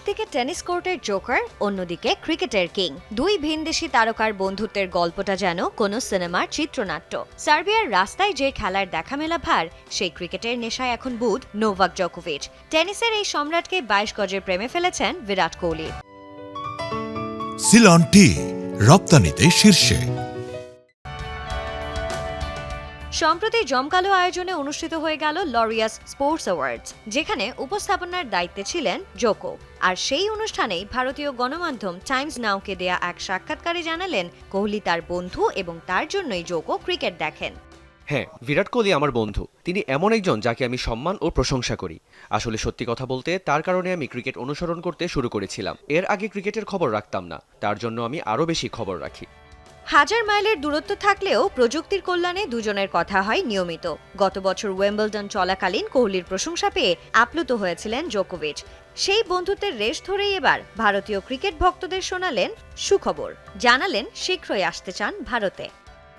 একদিকে টেনিস কোর্টের জোকার, অন্যদিকে ক্রিকেটের কিং। দুই ভিনদেশী তারকার বন্ধুত্বের গল্পটা যেন কোনো সিনেমার চিত্রনাট্য। সার্বিয়ার রাস্তায় যে খেলার দেখা মেলা ভার, সেই ক্রিকেটের নেশায় এখন বুঁদ নোভাক জোকোভিচ। টেনিসের এই সম্রাটকে 22 গজের প্রেমে ফেলেছেন বিরাট কোহলি। সিলন টি রপ্তানিতে শীর্ষে। সম্প্রতি জমকালো আয়োজনে অনুষ্ঠিত হয়ে গেল লরিয়াস স্পোর্টস অ্যাওয়ার্ডস, যেখানে উপস্থাপনার দায়িত্বে ছিলেন জোকো। আর সেই অনুষ্ঠানেই ভারতীয় গণমাধ্যম টাইমস নাওকে দেয়া এক সাক্ষাৎকারে জানালেন কোহলি তার বন্ধু এবং তার জন্যই জোকো ক্রিকেট দেখেন। হ্যাঁ, বিরাট কোহলি আমার বন্ধু। তিনি এমন একজন যাকে আমি সম্মান ও প্রশংসা করি। আসলে সত্যি কথা বলতে তার কারণে আমি ক্রিকেট অনুসরণ করতে শুরু করেছিলাম। এর আগে ক্রিকেটের খবর রাখতাম না, তার জন্য আমি আরও বেশি খবর রাখি। হাজার মাইলের দূরত্ব থাকলেও প্রযুক্তির কল্যাণে দুজনের কথা হয় নিয়মিত। গত বছর ওয়েম্বলডন চলাকালীন কোহলির প্রশংসা পেয়ে আপ্লুত হয়েছিলেন জোকোভিচ। সেই বন্ধুত্বের রেশ ধরেই এবার ভারতীয় ক্রিকেট ভক্তদের শোনালেন সুখবর, জানালেন শীঘ্রই আসতে চান ভারতে।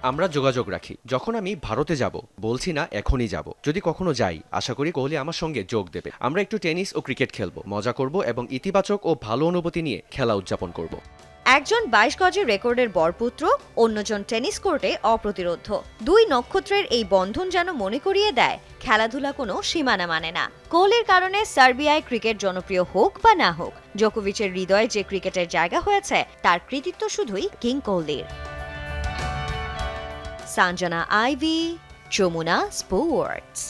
আমরা যোগাযোগ রাখি। যখন আমি ভারতে যাব, বলছি না এখনই যাব, যদি কখনো যাই আশা করি কোহলি আমার সঙ্গে যোগ দেবে। আমরা একটু টেনিস ও ক্রিকেট খেলবো, মজা করব এবং ইতিবাচক ও ভালো অনুভূতি নিয়ে খেলা উদযাপন করব। একজন 22 গজের রেকর্ডের বরপুত্র, অন্যজন টেনিস কোর্টে অপ্রতিরোধ্য। দুই নক্ষত্রের এই বন্ধন যেন মনে করিয়ে দেয় খেলাধুলা কোনো সীমানা মানে না। কোহলির কারণে সার্বিয়ায় ক্রিকেট জনপ্রিয় হোক বা না হোক, জোকোভিচের হৃদয়ে যে ক্রিকেটের জায়গা হয়েছে তার কৃতিত্ব শুধুই কিং কোহলির। Sanjana Ivy, Jamuna sports.